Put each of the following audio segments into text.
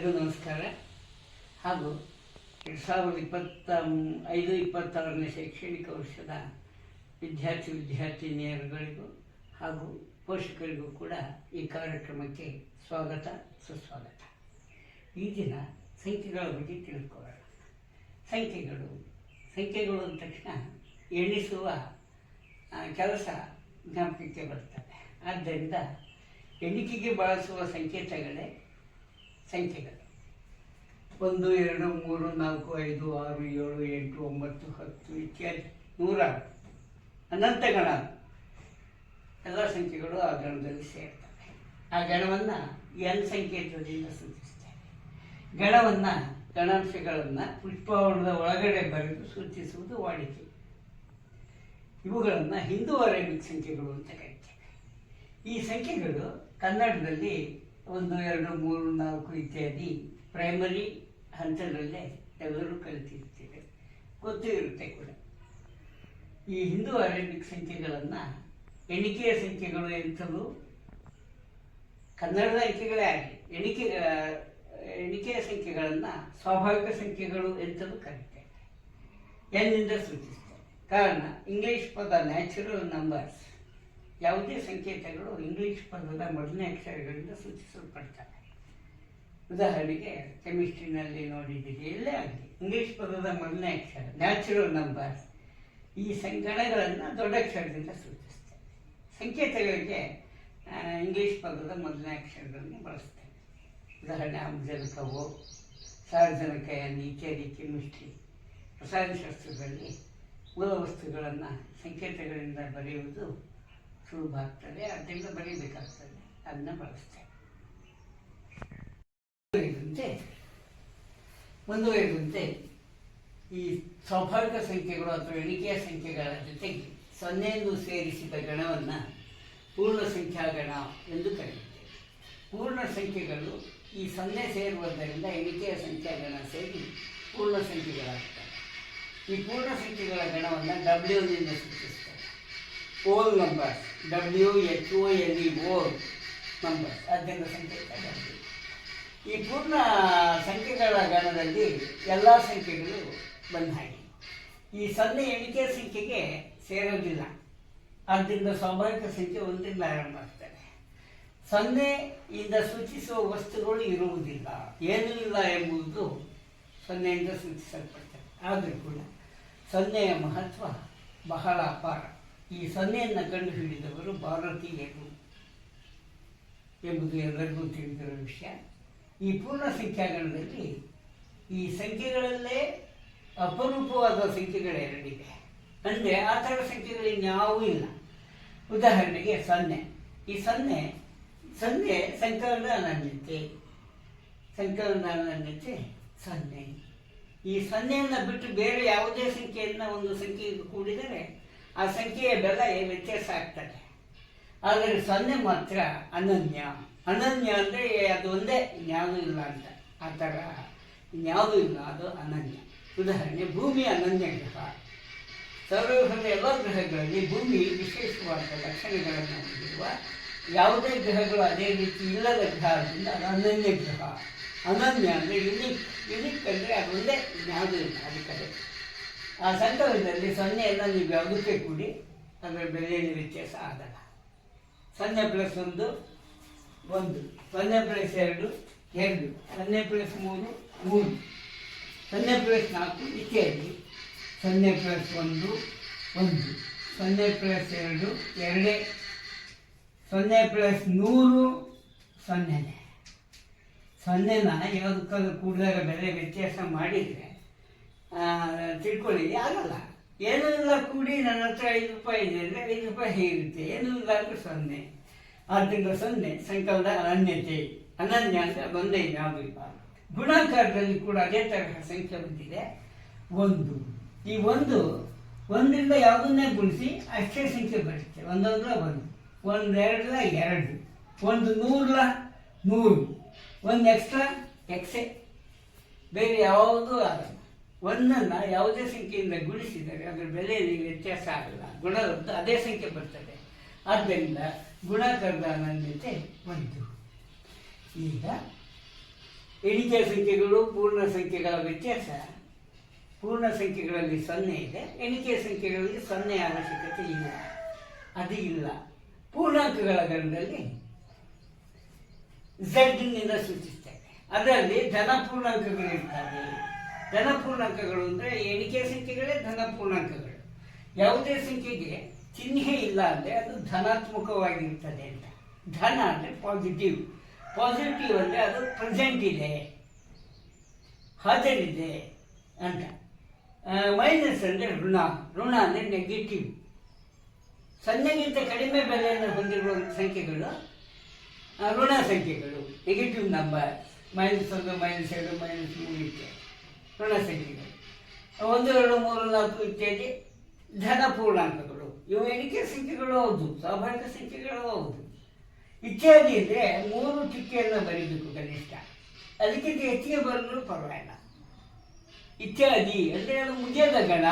ಎಲ್ಲರಿಗೂ ನಮಸ್ಕಾರ. ಹಾಗೂ 2025-26ನೇ ಶೈಕ್ಷಣಿಕ ವರ್ಷದ ವಿದ್ಯಾರ್ಥಿನಿಯರುಗಳಿಗೂ ಹಾಗೂ ಪೋಷಕರಿಗೂ ಕೂಡ ಈ ಕಾರ್ಯಕ್ರಮಕ್ಕೆ ಸ್ವಾಗತ ಸುಸ್ವಾಗತ. ಈ ದಿನ ಸಂಖ್ಯೆಗಳ ಬಗ್ಗೆ ತಿಳ್ಕೊಳ್ಳೋಣ. ಸಂಖ್ಯೆಗಳು ಅಂದ ತಕ್ಷಣ ಎಣಿಸುವ ಕೆಲಸ ಜ್ಞಾಪಕಕ್ಕೆ ಬರ್ತದೆ. ಆದ್ದರಿಂದ ಎಣಿಕೆಗೆ ಬಳಸುವ ಸಂಕೇತಗಳೇ ಸಂಖ್ಯೆಗಳು. 1, 2, 3, 4, 5, 6, 7, 8, 9, 10 ಇತ್ಯಾದಿ 100 ಅನಂತ ಗಣ. ಎಲ್ಲ ಸಂಖ್ಯೆಗಳು ಆ ಗಣದಲ್ಲಿ ಸೇರ್ತವೆ. ಆ ಗಣವನ್ನು ಎನ್ ಸಂಕೇತದಿಂದ ಸೂಚಿಸ್ತೇವೆ. ಗಣಾಂಶಗಳನ್ನು ಪುಷ್ಪವರ್ಣದ ಒಳಗಡೆ ಬರೆದು ಸೂಚಿಸುವುದು ವಾಡಿಕೆ. ಇವುಗಳನ್ನು ಹಿಂದೂ ಅರೇಬಿಕ್ ಸಂಖ್ಯೆಗಳು ಅಂತ ಕರೀತೇವೆ. ಈ ಸಂಖ್ಯೆಗಳು ಕನ್ನಡದಲ್ಲಿ 1, 2, 3, 4 ಇತ್ಯಾದಿ ಪ್ರೈಮರಿ ಹಂತದಲ್ಲೇ ಎಲ್ಲರೂ ಕಲಿತಿರ್ತೇವೆ, ಗೊತ್ತೂ ಇರುತ್ತೆ ಕೂಡ. ಈ ಹಿಂದೂ ಅರೇಬಿಕ್ ಸಂಖ್ಯೆಗಳನ್ನು ಎಣಿಕೆಯ ಸಂಖ್ಯೆಗಳು ಎಂತಲೂ, ಕನ್ನಡದ ಅಂಕೆಗಳೇ ಆಗಲಿ, ಎಣಿಕೆಯ ಸಂಖ್ಯೆಗಳನ್ನು ಸ್ವಾಭಾವಿಕ ಸಂಖ್ಯೆಗಳು ಎಂತಲೂ ಕರೀತೇವೆ. ಎನ್ನಿಂದ ಸೂಚಿಸ್ತೇವೆ. ಕಾರಣ ಇಂಗ್ಲೀಷ್ ಪದ ನ್ಯಾಚುರಲ್ ನಂಬರ್ಸ್, ಯಾವುದೇ ಸಂಕೇತಗಳು ಇಂಗ್ಲೀಷ್ ಪದದ ಮೊದಲನೇ ಅಕ್ಷರಗಳಿಂದ ಸೂಚಿಸಲ್ಪಡ್ತವೆ. ಉದಾಹರಣೆಗೆ ಕೆಮಿಸ್ಟ್ರಿನಲ್ಲಿ ನೋಡಿದ್ದೀರಿ, ಎಲ್ಲೇ ಆಗಲಿ ಇಂಗ್ಲೀಷ್ ಪದದ ಮೊದಲನೇ ಅಕ್ಷರ ನ್ಯಾಚುರಲ್ ನಂಬರ್ಸ್, ಈ ಗಣಗಳನ್ನು ದೊಡ್ಡ ಅಕ್ಷರದಿಂದ ಸೂಚಿಸ್ತೇವೆ. ಸಂಕೇತಗಳಿಗೆ ಇಂಗ್ಲೀಷ್ ಪದದ ಮೊದಲನೇ ಅಕ್ಷರಗಳನ್ನು ಬಳಸ್ತೇವೆ. ಉದಾಹರಣೆ ಆಮ್ಲಜನಕವು, ಸಾರಜನಕಯನ್ನು ಇತ್ಯಾದಿ ಕೆಮಿಸ್ಟ್ರಿ, ರಸಾಯನಶಾಸ್ತ್ರದಲ್ಲಿ ಮೂಲ ವಸ್ತುಗಳನ್ನು ಸಂಕೇತಗಳಿಂದ ಬರೆಯುವುದು ಸುಲಭ ಆಗ್ತದೆ, ಅದರಿಂದ ಬರೀಬೇಕಾಗ್ತದೆ, ಅದನ್ನು ಬಳಸ್ತೇವೆ. ಮುಂದುವರಿದಂತೆ ಈ ಸ್ವಾಭಾವಿಕ ಸಂಖ್ಯೆಗಳು ಅಥವಾ ಎಣಿಕೆಯ ಸಂಖ್ಯೆಗಳ ಜೊತೆಗೆ 0 ಸೇರಿಸಿದ ಗಣವನ್ನು ಪೂರ್ಣ ಸಂಖ್ಯಾಗಣ ಎಂದು ಕರೆಯುತ್ತೇವೆ. ಪೂರ್ಣ ಸಂಖ್ಯೆಗಳು ಈ 0 ಸೇರುವುದರಿಂದ ಎಣಿಕೆಯ ಸಂಖ್ಯಾಗಣ ಸೇರಿ ಪೂರ್ಣ ಸಂಖ್ಯೆಗಳಾಗ್ತವೆ. ಈ ಪೂರ್ಣ ಸಂಖ್ಯೆಗಳ ಗಣವನ್ನು ಡಬ್ಲ್ಯೂನಿಂದ ಸೂಚಿಸ್ತೇವೆ. Whole numbers, WHOLE, whole numbers, ಆದ್ದರಿಂದ ಸಂಕೇತ ಡಬ್ಲ್ಯೂ. ಈ ಪೂರ್ಣ ಸಂಖ್ಯೆಗಳ ಗಣದಲ್ಲಿ ಎಲ್ಲ ಸಂಖ್ಯೆಗಳು ಬಂದ ಹಾಗೆ. ಈ 0 ಎಣಿಕೆಯ ಸಂಖ್ಯೆಗೆ ಸೇರೋದಿಲ್ಲ, ಆದ್ದರಿಂದ ಸ್ವಾಭಾವಿಕ ಸಂಖ್ಯೆ 1ರಿಂದ ಆರಂಭ ಆಗ್ತದೆ. 0 ಇಂದ ಸೂಚಿಸುವ ವಸ್ತುಗಳು ಇರುವುದಿಲ್ಲ, ಏನೂ ಇಲ್ಲ ಎಂಬುದು 0 ಇಂದ ಸೂಚಿಸಲ್ಪಡ್ತದೆ. ಆದರೂ ಕೂಡ 0ಯ ಮಹತ್ವ ಬಹಳ ಅಪಾರ. ಈ 0ಯನ್ನು ಕಂಡುಹಿಡಿದವರು ಭಾರತೀಯರು ಎಂಬುದು ಎಲ್ಲರಿಗೂ ತಿಳಿದಿರುವ ವಿಷಯ. ಈ ಪೂರ್ಣ ಸಂಖ್ಯಾಗಣದಲ್ಲಿ ಈ ಸಂಖ್ಯೆಗಳಲ್ಲೇ ಅಪರೂಪವಾದ ಸಂಖ್ಯೆಗಳೆರಡಿವೆ. ಅಂದರೆ ಆ ಥರ ಸಂಖ್ಯೆಗಳು ಇನ್ಯಾವೂ ಇಲ್ಲ. ಉದಾಹರಣೆಗೆ 0. ಈ 0 ಸಂಕಲನದ ಅನನ್ಯತೆ. 0. ಈ 0ಯನ್ನು ಬಿಟ್ಟು ಬೇರೆ ಯಾವುದೇ ಸಂಖ್ಯೆಯನ್ನು ಒಂದು ಸಂಖ್ಯೆಗೆ ಕೂಡಿದರೆ ಆ ಸಂಖ್ಯೆಯ ಬೆಲೆ ವ್ಯತ್ಯಾಸ ಆಗ್ತದೆ. ಆದರೆ 0 ಮಾತ್ರ ಅನನ್ಯ. ಅನನ್ಯ ಅಂದರೆ ಅದು ಒಂದೇ, ಇನ್ಯಾವುದೂ ಇಲ್ಲ ಅಂತ. ಆ ಥರ ಇನ್ಯಾವುದೂ ಇಲ್ಲ, ಅದು ಅನನ್ಯ. ಉದಾಹರಣೆ ಭೂಮಿ ಅನನ್ಯ ಗ್ರಹ. ಸೌರವ್ಯೂಹದ ಎಲ್ಲ ಗ್ರಹಗಳಲ್ಲಿ ಭೂಮಿ ವಿಶೇಷವಾದ ಲಕ್ಷಣಗಳನ್ನು ಹೊಂದಿರುವ ಯಾವುದೇ ಗ್ರಹಗಳು ಅದೇ ರೀತಿ ಇಲ್ಲದ ಗ್ರಹ ಆದ್ದರಿಂದ ಅದು ಅನನ್ಯ ಗ್ರಹ. ಅನನ್ಯ ಅಂದರೆ ಯುನಿಕ್ ಅಂದರೆ ಅದು ಒಂದೇ, ಇನ್ಯಾವುದೂ ಇಲ್ಲ ಅದಕ್ಕೆ. ಆ ಸಂದರ್ಭದಲ್ಲಿ 0ಯನ್ನು ನೀವು ಯಾವುದಕ್ಕೆ ಕೂಡಿ ಅದರ ಬೆಲೆಯಲ್ಲಿ ವ್ಯತ್ಯಾಸ ಆಗಲ್ಲ. 0 + 1 1, 0 + 2 2, 0 + 3 3, 0 + 4 ಇತ್ಯಾದಿ. 0 + 1 1, 0 + 2 2, 0 + 100 0ನೇ. 0ನ ಯಾವುದಕ್ಕಾದ್ರೂ ಕೂಡಿದಾಗ ಬೆಲೆ ವ್ಯತ್ಯಾಸ ಮಾಡಿದರೆ ತಿಳ್ಕೊಳ್ಳಿ ಆಗಲ್ಲ. ಏನೂ ಇಲ್ಲ ಕೂಡಿ ನನ್ನ ಹತ್ರ 5 ರೂಪಾಯಿ ಇದೆ ಅಂದರೆ 5 ರೂಪಾಯಿ ಹೇಗಿರುತ್ತೆ, ಏನೂ ಇಲ್ಲ ಅಂದರೆ 0. ಆದ್ದರಿಂದ 0 ಸಂಕಲನದ ಅನನ್ಯತೆ. ಅನನ್ಯ ಅಂದರೆ ಒಂದೇ, ಯಾವುದೂ ಇಲ್ಲ. ಗುಣಾಕಾರದಲ್ಲಿ ಕೂಡ ಅದೇ ತರಹ ಸಂಖ್ಯೆ ಬಂದಿದೆ 1. ಈ 1ರಿಂದ ಯಾವುದನ್ನೇ ಗುಣಿಸಿ ಅಷ್ಟೇ ಸಂಖ್ಯೆ ಬರುತ್ತೆ. 1 1, 1 2 2, 1 100 100, 1 ಎಕ್ಸ್ಟ್ರಾ ಎಕ್ಸೆ, ಬೇರೆ ಯಾವುದೂ ಆಗಲ್ಲ. 1ನ್ನು ಯಾವುದೇ ಸಂಖ್ಯೆಯಿಂದ ಗುಣಿಸಿದರೆ ಅದರ ಬೆಲೆಯಲ್ಲಿ ವ್ಯತ್ಯಾಸ ಆಗಲ್ಲ, ಗುಣದ್ದು ಅದೇ ಸಂಖ್ಯೆ ಬರ್ತದೆ. ಆದ್ದರಿಂದ ಗುಣಾಕಾರದ ಅನನ್ಯತೆ 1. ಈಗ ಎಣಿಕೆ ಸಂಖ್ಯೆಗಳು ಪೂರ್ಣ ಸಂಖ್ಯೆಗಳ ವ್ಯತ್ಯಾಸ. ಪೂರ್ಣ ಸಂಖ್ಯೆಗಳಲ್ಲಿ 0 ಇದೆ, ಎಣಿಕೆ ಸಂಖ್ಯೆಗಳಲ್ಲಿ 0 ಅವಶ್ಯಕತೆ ಇಲ್ಲ. ಅದು ಇಲ್ಲ. ಪೂರ್ಣಾಂಕಗಳ ಗಣದಲ್ಲಿ ಝಡ್ನಿಂದ ಸೂಚಿಸ್ತೇವೆ. ಅದರಲ್ಲಿ ಧನ ಪೂರ್ಣಾಂಕಗಳು ಇರ್ತವೆ. ಧನ ಪೂರ್ಣಾಂಕಗಳು ಅಂದರೆ ಎಣಿಕೆ ಸಂಖ್ಯೆಗಳೇ ಧನ ಪೂರ್ಣಾಂಕಗಳು. ಯಾವುದೇ ಸಂಖ್ಯೆಗೆ ಚಿಹ್ನೆ ಇಲ್ಲ ಅಂದರೆ ಅದು ಧನಾತ್ಮಕವಾಗಿರ್ತದೆ ಅಂತ. ಧನ ಅಂದರೆ ಪಾಸಿಟಿವ್. ಪಾಸಿಟಿವ್ ಅಂದರೆ ಅದು ಪ್ರೆಸೆಂಟ್ ಇದೆ, ಹಾಜರಿದೆ ಅಂತ. ಮೈನಸ್ ಅಂದರೆ ಋಣ. ಋಣ ಅಂದರೆ ನೆಗೆಟಿವ್. 0ಗಿಂತ ಕಡಿಮೆ ಬೆಲೆಯನ್ನು ಹೊಂದಿರುವ ಸಂಖ್ಯೆಗಳು ಋಣ ಸಂಖ್ಯೆಗಳು, ನೆಗೆಟಿವ್ ನಂಬರ್. -1, -2, -3 ಇತ್ಯಾದಿ ಋಣ ಸಂಖ್ಯೆಗಳು. 1, 2, 3, 4 ಇತ್ಯಾದಿ ಧನ ಪೂರ್ಣಾಂಕಗಳು. ಇವು ಎಣಿಕೆ ಸಂಖ್ಯೆಗಳು ಹೌದು, ಸ್ವಾಭಾವಿಕ ಸಂಖ್ಯೆಗಳು ಹೌದು. ಇತ್ಯಾದಿ ಅಂದರೆ 3 ಟಿಕೆಯನ್ನು ಬರೀಬೇಕು ಕನಿಷ್ಠ. ಅದಕ್ಕಿಂತ ಹೆಚ್ಚಿಗೆ ಬರಲು ಪರವಾಗಿಲ್ಲ. ಇತ್ಯಾದಿ ಅಂದರೆ ಅದು ಮುಗಿಯದ ಗಣ.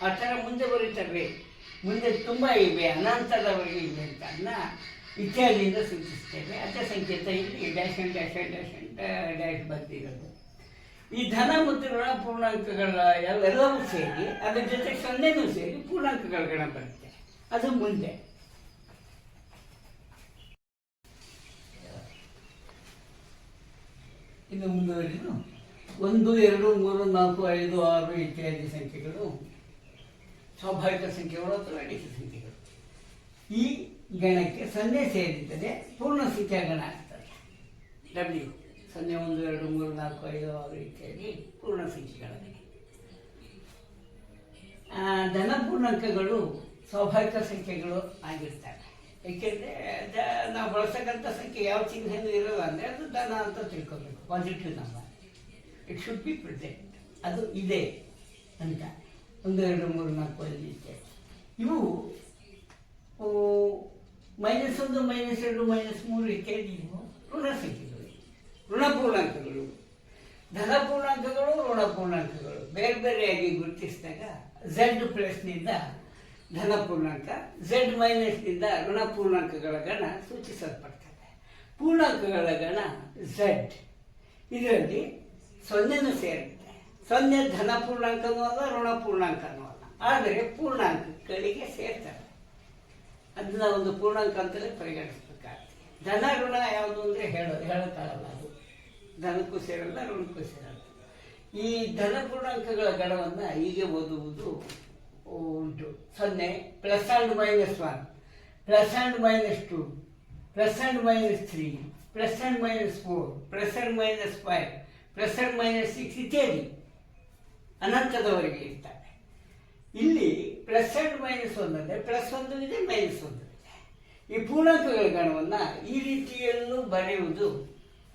ಆ ಥರ ಮುಂದೆ ಬರೀತವೆ, ಮುಂದೆ ತುಂಬ ಇವೆ, ಅನಂತದವರೆಗೆ ಇವೆ ಅಂತ ಅದನ್ನ ಇತ್ಯಾದಿಯಿಂದ ಸೂಚಿಸ್ತೇವೆ. ಅರ್ಥ ಸಂಕೇತ ಇಲ್ಲಿ dash and dash and dash and dash ಬರ್ತಿರೋದು. ಈ ಧನ ಮತ್ತು ಋಣ ಪೂರ್ಣಾಂಕಗಳ ಎಲ್ಲವೂ ಸೇರಿ ಅದರ ಜೊತೆ 0ನೂ ಸೇರಿ ಪೂರ್ಣಾಂಕಗಳ ಗಣ ಬರುತ್ತೆ. ಅದು ಮುಂದೆ. ಇನ್ನು ಮುಂದುವರಿದು 1, 2, 3, 4, 5, 6 ಇತ್ಯಾದಿ ಸಂಖ್ಯೆಗಳು ಸ್ವಾಭಾವಿಕ ಸಂಖ್ಯೆಗಳು ಅಥವಾ ಎಣಿಕೆ ಸಂಖ್ಯೆಗಳು. ಈ ಗಣಕ್ಕೆ 0 ಸೇರಿದರೆ ಪೂರ್ಣ ಸಂಖ್ಯಾ ಗಣ ಆಗ್ತದೆ. W 0, 1, 2, 3, 4, 5, 6 ಇತ್ಯಾದಿ ಪೂರ್ಣ ಸಂಖ್ಯೆಗಳಾಗಿದೆ. ಧನ ಪೂರ್ಣಾಂಕಗಳು ಸ್ವಾಭಾವಿಕ ಸಂಖ್ಯೆಗಳು ಆಗಿರ್ತವೆ. ಏಕೆಂದರೆ ನಾವು ಬಳಸಕ್ಕಂಥ ಸಂಖ್ಯೆ ಯಾವ ಚಿಹ್ನೆಯೂ ಇರೋಲ್ಲ ಅಂದರೆ ಅದು ಧನ ಅಂತ ತಿಳ್ಕೊಬೇಕು. Positive number, it should be present, ಅದು ಇದೆ ಅಂತ. 1, 2, 3, 4, 5 ಇತ್ಯಾದಿ. ಇವು -1, -2, -3 ಇತ್ಯಾದಿ ಇವು ಋಣ ಸಂಖ್ಯೆಗಳು, ಋಣ ಪೂರ್ಣಾಂಕಗಳು. ಧನ ಪೂರ್ಣಾಂಕಗಳು, ಋಣ ಪೂರ್ಣಾಂಕಗಳು ಬೇರೆ ಬೇರೆಯಾಗಿ ಗುರುತಿಸಿದಾಗ Z+ನಿಂದ ಧನ ಪೂರ್ಣಾಂಕ, Z-ನಿಂದ ಋಣ ಪೂರ್ಣಾಂಕಗಳ ಗಣ ಸೂಚಿಸಲ್ಪಡ್ತದೆ. ಪೂರ್ಣಾಂಕಗಳ ಗಣ Z. ಇದರಲ್ಲಿ 0ನೂ ಸೇರುತ್ತೆ. 0 ಧನ ಪೂರ್ಣಾಂಕನೂ ಅಲ್ಲ, ಋಣ ಪೂರ್ಣಾಂಕನೂ ಅಲ್ಲ, ಆದರೆ ಪೂರ್ಣಾಂಕಗಳಿಗೆ ಸೇರ್ತಾರೆ. ಅದನ್ನ ಒಂದು ಪೂರ್ಣಾಂಕ ಅಂತಲೇ ಪರಿಗಣಿಸಬೇಕಾಗ್ತದೆ. ಧನ ಋಣ ಯಾವುದು ಅಂದರೆ ಹೇಳೋಕ್ಕಾಗಲ್ಲ. ಅದು ಧನಕ್ಕೂ ಸೇರಲ್ಲ, ಋಣಕ್ಕೂ ಸೇರಲ್ಲ. ಈ ಧನ ಪೂರ್ಣಾಂಕಗಳ ಗಣವನ್ನು ಹೀಗೆ ಓದುವುದು ಉಂಟು. 0 +& -1, +& -2, +& -3, +& -4, +& -5, +& -6 ಇತ್ಯಾದಿ ಅನಂತದವರೆಗೆ ಇರ್ತವೆ. ಇಲ್ಲಿ +& -1 ಅಂದರೆ +1 ಇದೆ, -1 ಇದೆ. ಈ ಪೂರ್ಣಾಂಕಗಳ ಗಣವನ್ನು ಈ ರೀತಿಯಲ್ಲೂ ಬರೆಯುವುದು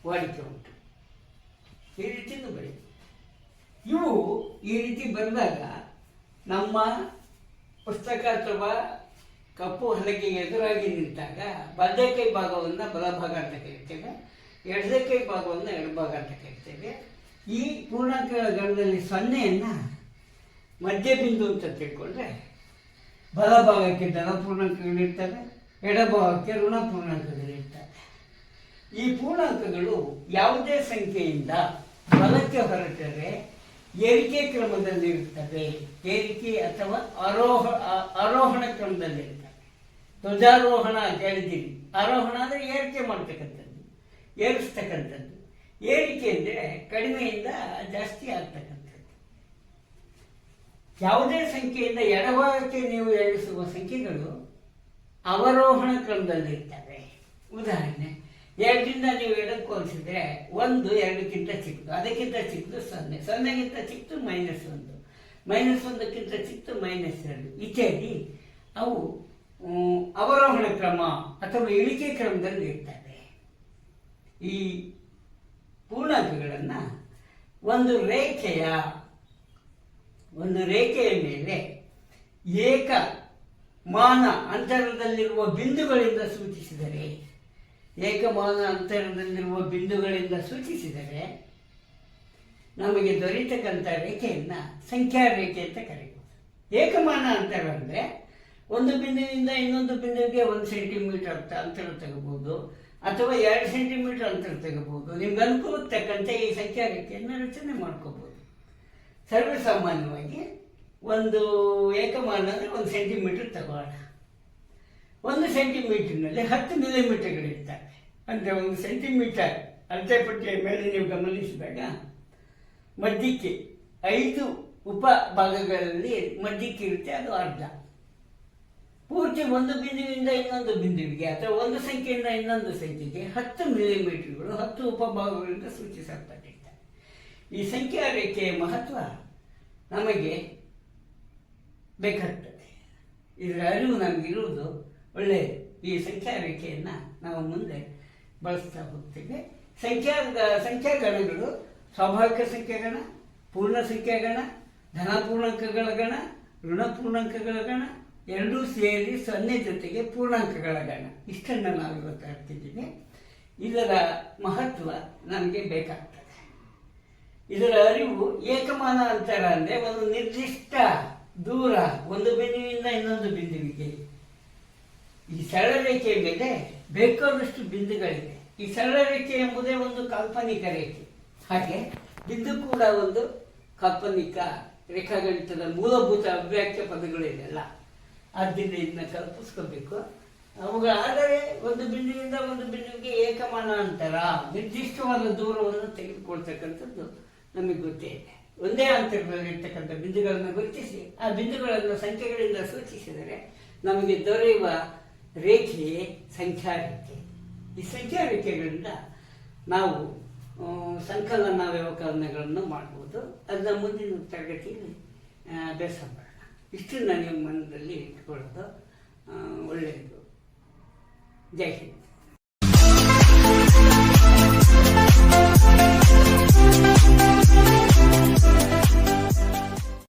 ವಾಡಿಕೆ ಉಂಟು. ಈ ರೀತಿಯೂ ಬರೆಯುವುದು. ಇವು ಈ ರೀತಿ ಬರೆದಾಗ ನಮ್ಮ ಪುಸ್ತಕ ಅಥವಾ ಕಪ್ಪು ಹಲಗೆಗೆ ಎದುರಾಗಿ ನಿಂತಾಗ ಬಲಕೈ ಭಾಗವನ್ನು ಬಲಭಾಗ ಅಂತ ಕರಿತೇವೆ, ಎಡದಕೈ ಭಾಗವನ್ನು ಎಡಭಾಗ ಅಂತ ಕರಿತೇವೆ. ಈ ಪೂರ್ಣಾಂಕಗಳ ಗಣದಲ್ಲಿ 0ಯನ್ನು ಮಧ್ಯಬಿಂದು ಅಂತ ತಿಳ್ಕೊಂಡ್ರೆ ಬಲಭಾಗಕ್ಕೆ ಧನ ಪೂರ್ಣಾಂಕಗಳಿರ್ತವೆ, ಎಡಭಾಗಕ್ಕೆ ಋಣ ಪೂರ್ಣಾಂಕಗಳಿರ್ತವೆ. ಈ ಪೂರ್ಣಾಂಕಗಳು ಯಾವುದೇ ಸಂಖ್ಯೆಯಿಂದ ಬಲಕ್ಕೆ ಹೊರಟರೆ ಏರಿಕೆ ಕ್ರಮದಲ್ಲಿರುತ್ತವೆ. ಏರಿಕೆ ಅಥವಾ ಆರೋಹಣ ಕ್ರಮದಲ್ಲಿರ್ತವೆ. ಧ್ವಜಾರೋಹಣ ಕೇಳಿದ್ದೀರಿ. ಆರೋಹಣ ಅಂದರೆ ಏರಿಕೆ ಮಾಡ್ತಕ್ಕಂಥದ್ದು, ಏರಿಸ್ತಕ್ಕಂಥದ್ದು. ಏರಿಕೆ ಅಂದರೆ ಕಡಿಮೆಯಿಂದ ಜಾಸ್ತಿ ಆಗ್ತಕ್ಕಂಥದ್ದು. ಯಾವುದೇ ಸಂಖ್ಯೆಯಿಂದ ಎಡಭಾಗಕ್ಕೆ ನೀವು ಏರಿಸುವ ಸಂಖ್ಯೆಗಳು ಅವರೋಹಣ ಕ್ರಮದಲ್ಲಿರ್ತವೆ. ಉದಾಹರಣೆ, 2ರಿಂದ ನೀವು ಎಡಕ್ಕೆ ಹೋಲಿಸಿದ್ರೆ 1 2ಕ್ಕಿಂತ ಚಿಕ್ಕದು, ಅದಕ್ಕಿಂತ ಚಿಕ್ಕದು 0, 0ಗಿಂತ ಚಿಕ್ಕದು -1, -1ಕ್ಕಿಂತ ಚಿಕ್ಕದು -2 ಇತ್ಯಾದಿ. ಅವು ಅವರೋಹಣ ಕ್ರಮ ಅಥವಾ ಇಳಿಕೆ ಕ್ರಮದಲ್ಲಿ ಇರ್ತವೆ. ಈ ಪೂರ್ಣಾಂಕಗಳನ್ನು ಒಂದು ರೇಖೆಯ ಮೇಲೆ ಏಕಮಾನ ಅಂತರದಲ್ಲಿರುವ ಬಿಂದುಗಳಿಂದ ಸೂಚಿಸಿದರೆ, ಏಕಮಾನ ಅಂತರದಲ್ಲಿರುವ ಬಿಂದುಗಳಿಂದ ಸೂಚಿಸಿದರೆ ನಮಗೆ ದೊರೆಯತಕ್ಕಂಥ ರೇಖೆಯನ್ನು ಸಂಖ್ಯಾ ರೇಖೆ ಅಂತ ಕರೀಬೋದು. ಏಕಮಾನ ಅಂತರ ಅಂದರೆ ಒಂದು ಬಿಂದುವಿನಿಂದ ಇನ್ನೊಂದು ಬಿಂದುವಿಗೆ 1 ಸೆಂಟಿಮೀಟರ್ ಅಂತರ ತಗೋಬಹುದು, ಅಥವಾ 2 ಸೆಂಟಿಮೀಟರ್ ಅಂತರ ತೆಗಬಹುದು. ನಿಮ್ಗೆ ಅನುಕೂಲಕ್ಕೆ ತಕ್ಕಂತೆ ಈ ಸಂಖ್ಯಾ ರೇಖೆಯನ್ನು ರಚನೆ ಮಾಡ್ಕೋಬಹುದು. ಸರ್ವಸಾಮಾನ್ಯವಾಗಿ ಒಂದು ಏಕಮಾನ ಅಂದರೆ 1 ಸೆಂಟಿಮೀಟರ್ ತಗೋಣ. 1 ಸೆಂಟಿಮೀಟರ್ನಲ್ಲಿ 10 ಮಿಲಿಮೀಟರ್ಗಳಿರ್ತವೆ. ಅಂದರೆ 1 ಸೆಂಟಿಮೀಟರ್ ಅಳತೆ ಪಟ್ಟಿಯ ಮೇಲೆ ನೀವು ಗಮನಿಸಿದಾಗ ಮಧ್ಯಕ್ಕೆ 5 ಉಪ ಭಾಗಗಳಲ್ಲಿ ಮಧ್ಯಕ್ಕೆ ಇರುತ್ತೆ, ಅದು ಅರ್ಧ. ಪೂರ್ತಿ ಒಂದು ಬಿಂದುವಿಂದ ಇನ್ನೊಂದು ಬಿಂದುವಿಗೆ ಅಥವಾ ಒಂದು ಸಂಖ್ಯೆಯಿಂದ ಇನ್ನೊಂದು ಸಂಖ್ಯೆಗೆ 10 ಮಿಲಿಮೀಟರ್ಗಳು 10 ಉಪಭಾಗಗಳಿಂದ ಸೂಚಿಸಲ್ಪಟ್ಟಿರ್ತವೆ. ಈ ಸಂಖ್ಯಾ ರೇಖೆಯ ಮಹತ್ವ ನಮಗೆ ಬೇಕಾಗ್ತದೆ. ಇದರ ಅರಿವು ನಮಗಿರುವುದು ಒಳ್ಳೆಯದು. ಈ ಸಂಖ್ಯಾ ರೇಖೆಯನ್ನು ನಾವು ಮುಂದೆ ಬಳಸ್ತಾ ಹೋಗ್ತೇವೆ. ಸಂಖ್ಯಾಗಣಗಳು ಸ್ವಾಭಾವಿಕ ಸಂಖ್ಯಾಗಣ, ಪೂರ್ಣ ಸಂಖ್ಯಾಗಣ, ಧನಪೂರ್ಣಾಂಕಗಳ ಗಣ, ಋಣಪೂರ್ಣಾಂಕಗಳ ಗಣ ಎರಡೂ ಸೇರಿ 0 ಜೊತೆಗೆ ಪೂರ್ಣಾಂಕಗಳ ಗಣ. ಇಷ್ಟನ್ನು ನಾವು ಇವತ್ತು ಅರ್ಥಿದ್ದೀವಿ. ಇದರ ಮಹತ್ವ ನಮಗೆ ಬೇಕಾಗ್ತದೆ. ಇದರ ಅರಿವು ಏಕಮಾನ ಅಂತರ ಅಂದರೆ ಒಂದು ನಿರ್ದಿಷ್ಟ ದೂರ ಒಂದು ಬಿಂದುವಿಂದ ಇನ್ನೊಂದು ಬಿಂದುವಿಗೆ. ಈ ಸರಳ ರೇಖೆಯ ಮೇಲೆ ಬೇಕಾದಷ್ಟು ಬಿಂದುಗಳಿವೆ. ಈ ಸರಳ ರೇಖೆ ಎಂಬುದೇ ಒಂದು ಕಾಲ್ಪನಿಕ ರೇಖೆ. ಹಾಗೆ ಬಿಂದು ಕೂಡ ಒಂದು ಕಾಲ್ಪನಿಕ ರೇಖಾಗಣಿತದ ಮೂಲಭೂತ ಅವ್ಯಾಖ್ಯ ಪದಗಳಿದೆಲ್ಲ. ಆದ್ದರಿಂದ ಇದನ್ನ ಕಲ್ಪಿಸ್ಕೋಬೇಕು. ಆದರೆ ಒಂದು ಬಿಂದುವಿಂದ ಒಂದು ಬಿಂದುವಿಗೆ ಏಕಮಾನ ಅಂತರ, ನಿರ್ದಿಷ್ಟವಾದ ದೂರವನ್ನು ತೆಗೆದುಕೊಳ್ತಕ್ಕಂಥದ್ದು ನಮಗೆ ಗೊತ್ತೇ ಇದೆ. ಒಂದೇ ಅಂತರದಲ್ಲಿರ್ತಕ್ಕಂಥ ಬಿಂದುಗಳನ್ನು ಗುರುತಿಸಿ ಆ ಬಿಂದುಗಳನ್ನು ಸಂಖ್ಯೆಗಳಿಂದ ಸೂಚಿಸಿದರೆ ನಮಗೆ ದೊರೆಯುವ ರೇಖೆಯೇ ಸಂಖ್ಯಾ ರೇಖೆ. ಈ ಸಂಖ್ಯಾ ರೇಖೆಗಳಿಂದ ನಾವು ಸಂಕಲನ ವ್ಯವಕಲನಗಳನ್ನು ಮಾಡ್ಬೋದು. ಅದನ್ನ ಮುಂದಿನ ತರಗತಿಯಲ್ಲಿ ಅಭ್ಯಾಸ ಮಾಡೋಣ. ಇಷ್ಟನ್ನು ನೀವು ಮನದಲ್ಲಿ ಇಟ್ಕೊಳ್ಳೋದು ಒಳ್ಳೆಯದು. ಜೈ ಹಿಂದ್.